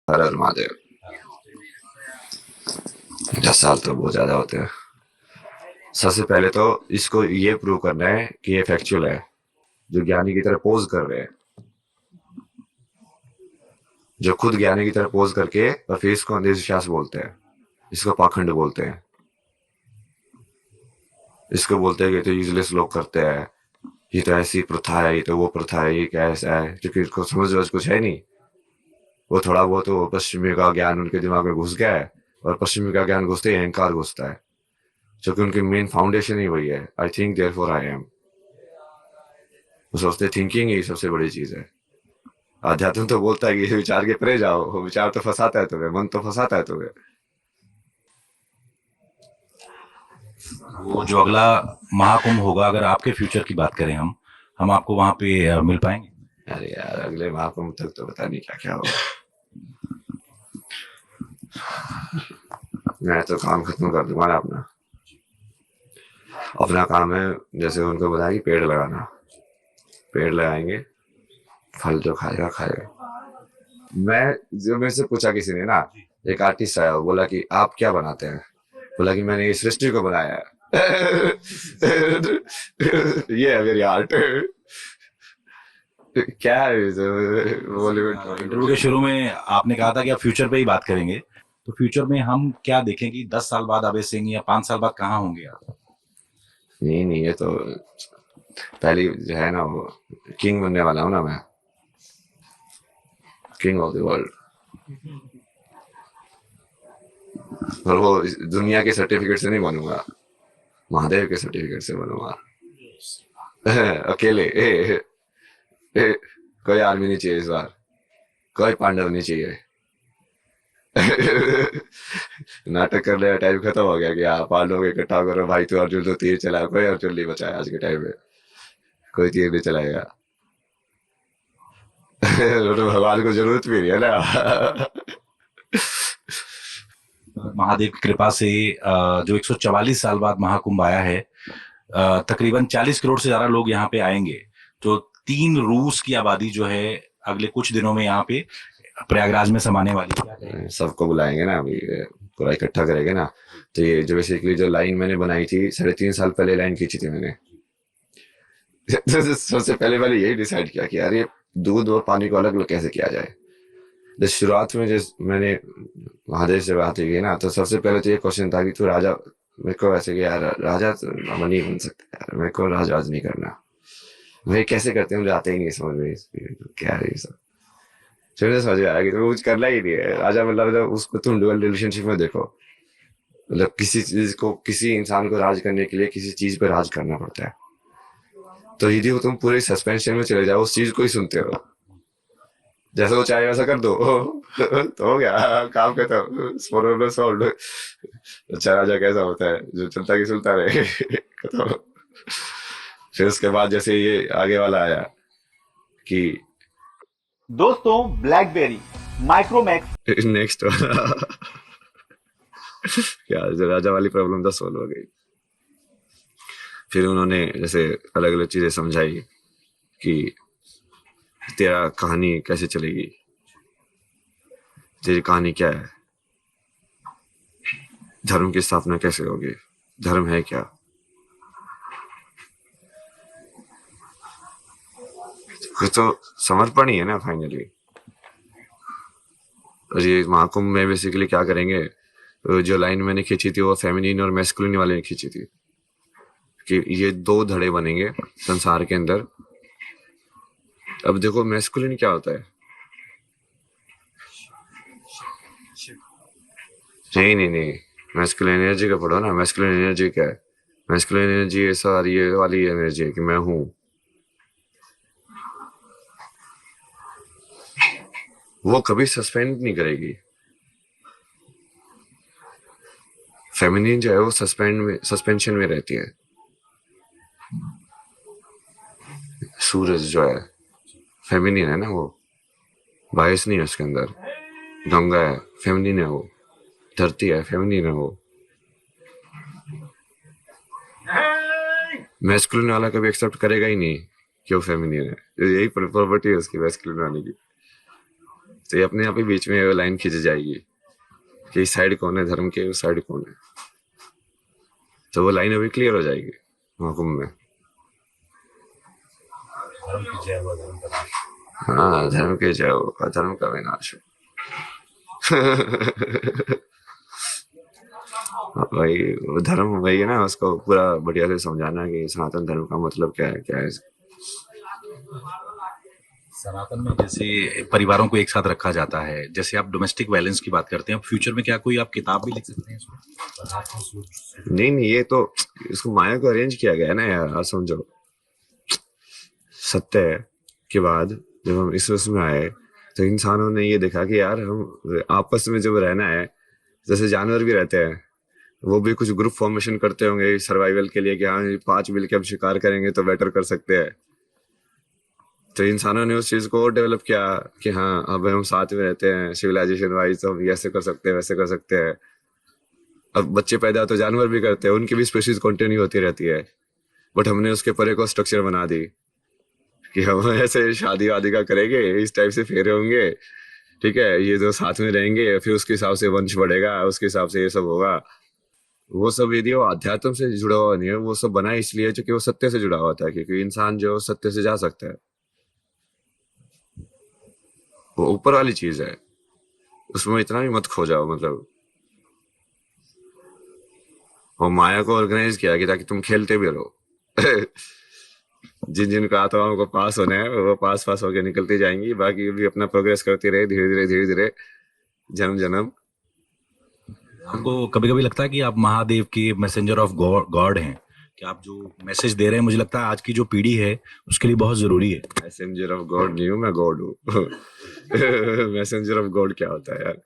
हर हर महादेव। 10 साल तो बहुत ज्यादा होते हैं। सबसे पहले तो इसको ये प्रूव करना है कि ये फैक्चुअल है। जो ज्ञानी की तरह पोज कर रहे हैं, जो खुद ज्ञानी की तरह पोज करके और फिर इसको अंधविश्वास बोलते हैं, इसको पाखंड बोलते हैं, इसको बोलते हैं कि तो यूजलेस लोग करते हैं, ये तो ऐसी प्रथा है, ये तो वो प्रथा है, ये क्या ऐसा है, क्योंकि इसको समझ वज कुछ है नहीं। वो थोड़ा बहुत तो पश्चिमी का ज्ञान उनके दिमाग में घुस गया है, और पश्चिमी का ज्ञान घुसते ही अहंकार घुसता है, जो कि उनकी मेन फाउंडेशन ही वही है। I think therefore I am. वो सोचते थिंकिंग ही सबसे बड़ी चीज है। अध्यात्म तो बोलता है कि विचार के परे जाओ, विचार तो फंसाता है तुम्हें, मन तो फंसाता है तुम्हें। वो जो अगला महाकुंभ होगा, अगर आपके फ्यूचर की बात करें हम आपको वहां पे मिल पाएंगे? अरे यार, अगले महाकुंभ तक तो पता नहीं क्या क्या होगा। मैं तो काम खत्म कर दूंगा ना अपना। अपना काम है, जैसे उनको बताया कि पेड़ लगाना, पेड़ लगाएंगे, फल जो खाएगा खाएगा। मैं जो मेरे से पूछा किसी ने ना, एक आर्टिस्ट आया, वो बोला कि आप क्या बनाते हैं? बोला कि मैंने इस सृष्टि को बनाया है। ये है मेरी आर्ट। क्या है बॉलीवुड? इंटरव्यू के शुरू में आपने कहा था कि आप फ्यूचर पे ही बात करेंगे, तो फ्यूचर में हम क्या देखें कि 10 साल बाद अभय सिंह या 5 साल बाद कहाँ होंगे आप? नहीं नहीं, ये तो पहली जो है ना, वो किंग बनने वाला हूँ ना मैं, किंग ऑफ द वर्ल्ड। और वो दुनिया के सर्टिफिकेट से नहीं बनूंगा, महादेव के सर्टिफिकेट से बनूंगा। अकेले कोई आर्मी नहीं चाहिए इस बार, कोई पांडव नहीं चाहिए। नाटक कर लिया, टाइम खत्म हो गया कि हाँ पांडव को इकट्ठा करो भाई, तू अर्जुन तो तीर चला, कोई अर्जुन नहीं बचा है आज के टाइम में, कोई तीर नहीं चलाएगा। तो भगवान को जरूरत भी नहीं है ना। महादेव की कृपा से जो 144 साल बाद महाकुंभ आया है, तकरीबन 40 करोड़ से ज्यादा लोग यहाँ पे आएंगे। तो 3 रूस की आबादी जो है अगले कुछ दिनों में यहाँ पे प्रयागराज में समाने वाली है। सबको बुलाएंगे ना अभी, पूरा इकट्ठा करेंगे ना। तो ये जो बेसिकली जो लाइन मैंने बनाई थी, 3.5 साल पहले लाइन खींची थी मैंने। सबसे पहले मैंने यही डिसाइड किया कि यार ये दूध और पानी को अलग अलग कैसे किया जाए। जब शुरुआत में जिस मैंने महादेव से बात की ना, तो सबसे पहले तो ये क्वेश्चन था कि तू राजा, मेरे को वैसे कि यार राजा तो हम नहीं बन सकते यार, मेरे को राज नहीं करना। वे कैसे करते हैं मुझे आते ही नहीं समझ में, क्या है ये सब। फिर मुझे समझ में आया कि तो कुछ करना ही नहीं है राजा, मतलब उसको तुम डुअल रिलेशनशिप में देखो। मतलब किसी चीज को, किसी इंसान को राज करने के लिए किसी चीज पर राज करना पड़ता है। तो यदि वो तुम पूरे सस्पेंशन में चले जाओ, उस चीज को ही सुनते रहो, जैसा वो चाहे वैसा कर दो, तो हो गया काम खत्म, प्रॉब्लम सॉल्व। अच्छा राजा कैसा होता है, जो चलता की सुनता रहे। खत्म। फिर उसके बाद जैसे ये आगे वाला आया कि दोस्तों ब्लैकबेरी माइक्रोमैक्स नेक्स्ट वाला, क्या जो राजा वाली प्रॉब्लम 10 सॉल्व हो गई। फिर उन्होंने जैसे अलग अलग चीजें समझाई कि तेरा कहानी कैसे चलेगी, तेरी कहानी क्या है, धर्म की स्थापना कैसे होगी, धर्म है क्या। तो समर्पण ही है ना फाइनली। और ये महाकुंभ में बेसिकली क्या करेंगे, जो लाइन मैंने खींची थी वो फेमिनिन और मैस्कुलिन वाले ने खींची थी, कि ये 2 धड़े बनेंगे संसार के अंदर। अब देखो मैस्कुलिन क्या होता है। नहीं नहीं नहीं, मैस्कुलिन एनर्जी का पढ़ो ना, मैस्कुलिन एनर्जी क्या है। मैस्कुलिन एनर्जी ऐसा ये वाली एनर्जी है कि मैं हूं, वो कभी सस्पेंड नहीं करेगी। फेमिनिन जो है वो सस्पेंशन में रहती है। सूरज जो है फेमिनिन है ना, वो बायस नहीं है उसके अंदर। गंगा है फेमिनिन है वो, धरती है फेमिनिन है वो। मैस्कुलिन वाला कभी एक्सेप्ट करेगा ही नहीं कि वो फेमिनिन है, यही प्रॉपर्टी है उसकी मैस्कुलिन वाले की। तो ये अपने आप ही बीच में लाइन खींच जाएगी कि इस साइड कौन है धर्म के, उस साइड कौन है। तो वो लाइन अभी क्लियर हो जाएगी महाकुंभ में। धर्म की जय हो, धर्म का नाश। हाँ, धर्म के जय हो, अधर्म का विनाश हो। वही वो धर्म वही है ना, उसको पूरा बढ़िया से समझाना कि सनातन धर्म का मतलब क्या है। सनातन में जैसे परिवारों को एक साथ रखा जाता है, जैसे आप डोमेस्टिक वायलेंस की बात करते हैं, फ्यूचर में क्या कोई आप किताब भी लिख सकते हैं इसमें? नहीं, ये तो इसको माया को अरेंज किया गया है ना यार, आप समझो। सत्य के बाद जब हम इस विश्व में आए तो इंसानों ने ये देखा कि यार हम आपस में जब रहना है, जैसे जानवर भी रहते हैं, वो भी कुछ ग्रुप फॉर्मेशन करते होंगे सर्वाइवल के लिए कि हाँ 5 मिलकर हम शिकार करेंगे तो बेटर कर सकते हैं। तो इंसानों ने उस चीज को और डेवलप किया कि हाँ अब हम साथ में रहते हैं सिविलाइजेशन वाइज, तो हम ऐसे कर सकते हैं वैसे कर सकते हैं। अब बच्चे पैदा तो जानवर भी करते हैं, उनकी भी स्पीशीज कंटिन्यू होती रहती है, बट हमने उसके परे को स्ट्रक्चर बना दी कि हम ऐसे शादी वादी का करेंगे, इस टाइप से फेरे होंगे, ठीक है, ये जो साथ में रहेंगे, फिर उसके हिसाब से वंश बढ़ेगा, उसके हिसाब से ये सब होगा। वो सब यदि वो अध्यात्म से जुड़ा हुआ नहीं है, वो सब बना इसलिए क्योंकि वो सत्य से जुड़ा हुआ था, क्योंकि इंसान जो सत्य से जा सकता है, वो ऊपर वाली चीज है, उसमें इतना भी मत खो जाओ मतलब। और माया को ऑर्गेनाइज किया कि ताकि तुम खेलते भी रहो। जिन जिन का आत्माओं को पास होना है वो पास पास होके निकलती जाएंगी, बाकी भी अपना प्रोग्रेस करती रहे धीरे धीरे जन्म जन्म। आपको कभी कभी लगता है कि आप महादेव के मैसेंजर ऑफ गॉड हैं, कि आप जो मैसेज दे रहे हैं, मुझे लगता है आज की जो पीढ़ी है उसके लिए बहुत जरूरी है। मैसेंजर ऑफ गॉड नहीं हूँ मैं, गॉड हूँ। मैसेंजर ऑफ गॉड क्या होता है यार?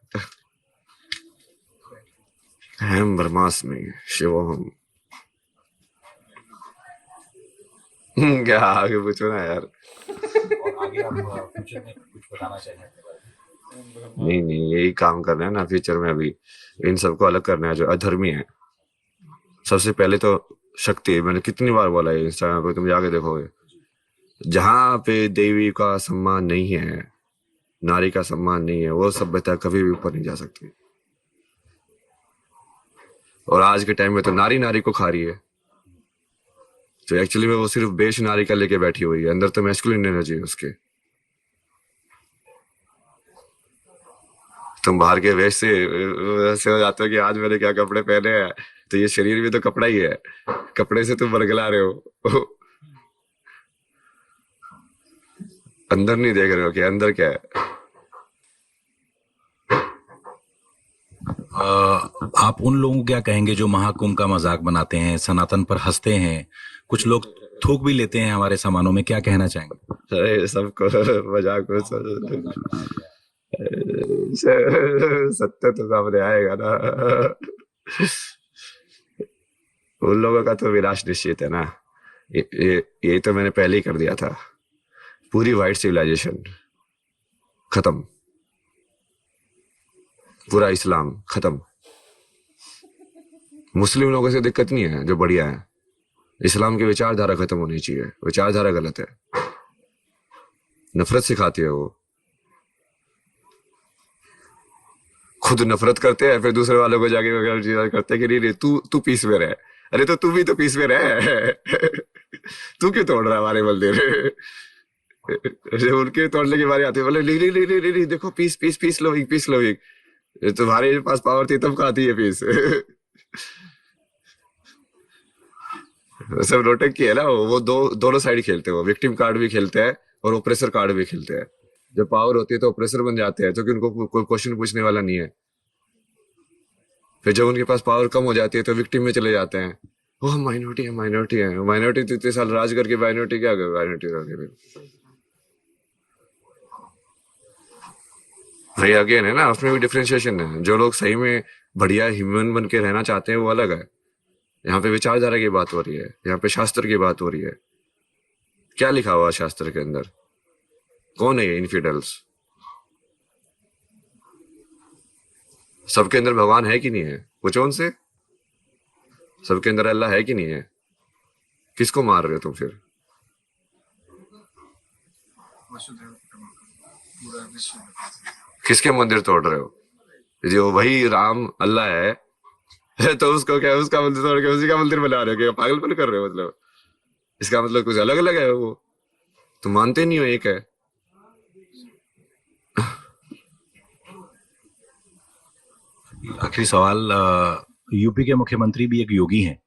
हम ब्रह्मास्मि शिवोहम। क्या आगे पूछो ना यार। और आगे आप फ्यूचर में कुछ बताना चाहिए? नहीं, यही काम करना है ना फ्यूचर में। अभी इन सबको अलग करना है जो अधर्मी है। सबसे पहले तो शक्ति, मैंने कितनी बार बोला है, इंस्टाग्राम पे तुम जाके देखोगे, जहां पे देवी का सम्मान नहीं है, नारी का सम्मान नहीं है, वो सभ्यता कभी भी ऊपर नहीं जा सकती। और आज के टाइम में तो नारी नारी को खा रही है, तो एक्चुअली में वो सिर्फ बेश नारी का लेके बैठी हुई है, अंदर तो मैस्कुलिन एनर्जी है उसके। तुम बाहर के वेश से ऐसे हो जाते हो कि आज मैंने क्या कपड़े पहने हैं, तो ये शरीर भी तो कपड़ा ही है, कपड़े से तुम बरगला रहे हो। अंदर नहीं देख रहे हो कि अंदर क्या है। आप उन लोगों को क्या कहेंगे जो महाकुंभ का मजाक बनाते हैं, सनातन पर हंसते हैं, कुछ लोग थूक भी लेते हैं हमारे सामानों में, क्या कहना चाहेंगे? अरे सबको मजाक में सत्य तो सामने आएगा ना। उन लोगों का तो विनाश निश्चित है ना। ये तो मैंने पहले ही कर दिया था। पूरी वाइट सिविलाइजेशन खत्म, पूरा इस्लाम खत्म। मुस्लिम लोगों से दिक्कत नहीं है जो बढ़िया है, इस्लाम की विचारधारा खत्म होनी चाहिए। विचारधारा गलत है, नफरत सिखाती है वो। खुद नफरत करते हैं, फिर दूसरे वालों को जाके करते हैं कि नहीं तू पीस में रह। अरे तो तू भी तो पीस में रह। तू क्यों तोड़ रहा है हमारे मंदिर? उनके तोड़ने की बारी आती है, बोले नहीं, देखो पीस पीस पीस लो पीस लो। तुम्हारे पास पावर थी तब कहाँ थी ये पीस? सब नोटंकी की है ना वो। दोनों साइड खेलते हैं, वो विक्टिम कार्ड भी खेलते हैं और ओप्रेसर कार्ड भी खेलते हैं। जब पावर होती है तो ओप्रेसर बन जाते हैं, क्योंकि उनको कोई क्वेश्चन पूछने वाला नहीं है। फिर जब उनके पास पावर कम हो जाती है तो विक्टिम में चले जाते हैं। वो हम माइनॉरिटी है। माइनॉरिटी तो इतने साल राज करके माइनॉरिटी क्या कर, माइनॉरिटी भाई अगेन है ना, उसमें भी डिफरेंशिएशन है। जो लोग सही में बढ़िया ह्यूमन बन के रहना चाहते हैं वो अलग है। यहाँ पे विचारधारा की बात हो रही है, यहाँ पे शास्त्र की बात हो रही है। क्या लिखा हुआ शास्त्र के अंदर? कौन है ये इनफिडल्स? सबके अंदर भगवान है कि नहीं है? पूछो उनसे। सबके अंदर अल्लाह है कि नहीं है? किसको मार रहे हो तुम फिर? किसके मंदिर तोड़ रहे हो? जो वही राम अल्लाह है तो उसको क्या उसका मंदिर तोड़ के उसी का मंदिर बना रहे हो? क्या पागलपन कर रहे हो? मतलब इसका मतलब कुछ अलग अलग है वो, तुम मानते नहीं हो एक है। आखिरी सवाल, यूपी के मुख्यमंत्री भी एक योगी हैं,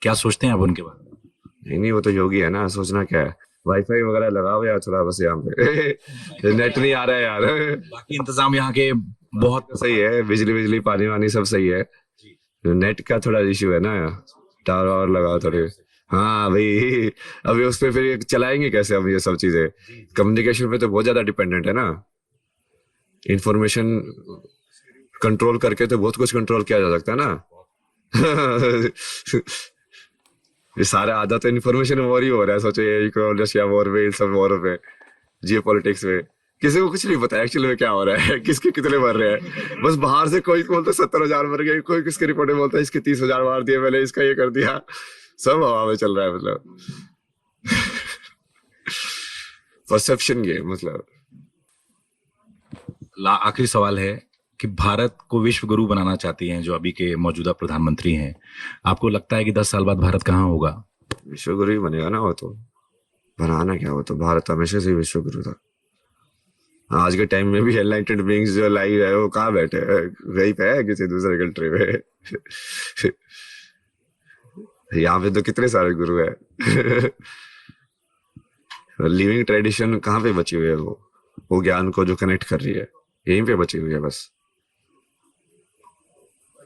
क्या सोचते हैं आप उनके बारे में? नहीं वो तो योगी है ना, सोचना क्या है। वाईफाई वगैरह लगाओ यार थोड़ा बस यहाँ पे नेट नहीं आ रहा है यार। बाकी इंतजाम यहाँ के बहुत सही है, बिजली बिजली पानी वानी सब सही है, नेट का थोड़ा इश्यू है ना, टावर और लगाओ थोड़े। हाँ भाई, अभी उस पे फिर ये चलाएंगे कैसे हम ये सब चीजें? कम्युनिकेशन पे तो बहुत ज्यादा डिपेंडेंट है ना, इंफॉर्मेशन कंट्रोल करके तो बहुत कुछ कंट्रोल किया जा सकता है ना। ये सारा आधा तो इन्फॉर्मेशन वॉर ही हो रहा है, सोचो ये रशिया वॉर में, इन सब वॉर पे, जियो पॉलिटिक्स में किसी को कुछ नहीं पता एक्चुअली में क्या हो रहा है, किसके कितने मर रहे हैं। बस बाहर से कोई बोलता है 70,000 मर गए, कोई किसके रिपोर्ट में बोलता है इसके 30,000 मार दिए मैंने, इसका ये कर दिया, सब हवा में चल रहा है। मतलब परसेप्शन गेम मतलब। आखिरी सवाल है कि भारत को विश्व गुरु बनाना चाहती हैं जो अभी के मौजूदा प्रधानमंत्री हैं, आपको लगता है कि 10 साल बाद भारत कहाँ होगा? विश्व गुरु ही बनेगा ना, वो तो बनाना क्या, वो तो भारत हमेशा से विश्व गुरु था। आज के टाइम में भी एनलाइटेंड बीइंग्स जो लाइव है वो कहाँ बैठे हैं? वहीं पे है किसी दूसरे कंट्री में। यहाँ पे तो कितने सारे गुरु है। लिविंग ट्रेडिशन कहाँ पे बची हुई है? वो ज्ञान को जो कनेक्ट कर रही है यहीं पे बची हुई है बस,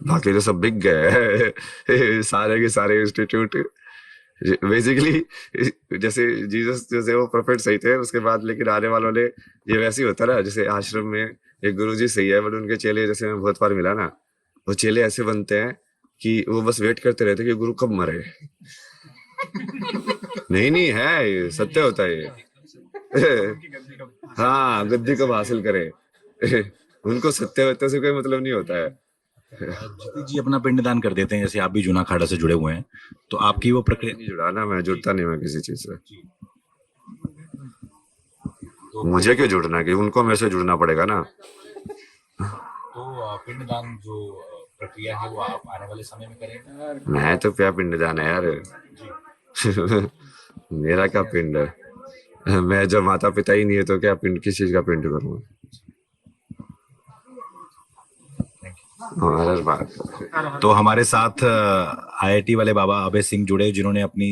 बाकी तो सब बिक गए हैं। सारे के सारे इंस्टीट्यूट बेसिकली, जैसे जीसस जैसे वो प्रोफेट सही थे उसके बाद, लेकिन आने वालों ने ये वैसे ही होता ना, जैसे आश्रम में एक गुरुजी सही है बट उनके चेले, जैसे मैं बहुत बार मिला ना, वो चेले ऐसे बनते हैं कि वो बस वेट करते रहते कि गुरु कब मरे। नहीं नहीं है, ये सत्य होता है ये। हाँ, गद्दी कब हासिल करे। उनको सत्य से कोई मतलब नहीं होता है। जीती जी अपना पिंडदान कर देते हैं, जैसे आप भी जूना खाड़ा से जुड़े हुए हैं, तो आपकी वो प्रक्रिया नहीं जुड़ा ना, मैं जुड़ता नहीं मैं किसी चीज से। मुझे क्यों जुड़ना, कि उनको मेरे से जुड़ना पड़ेगा ना। तो पिंडदान जो प्रक्रिया है वो आप आने वाले समय में करेंगे? मैं तो क्या पिंडदान है यार। मेरा क्या पिंड है, मैं जब माता पिता ही नहीं है तो क्या पिंड, किस चीज का पिंड करूंगा? तो हमारे साथ आईआईटी वाले बाबा अभय सिंह जुड़े, जिन्होंने अपनी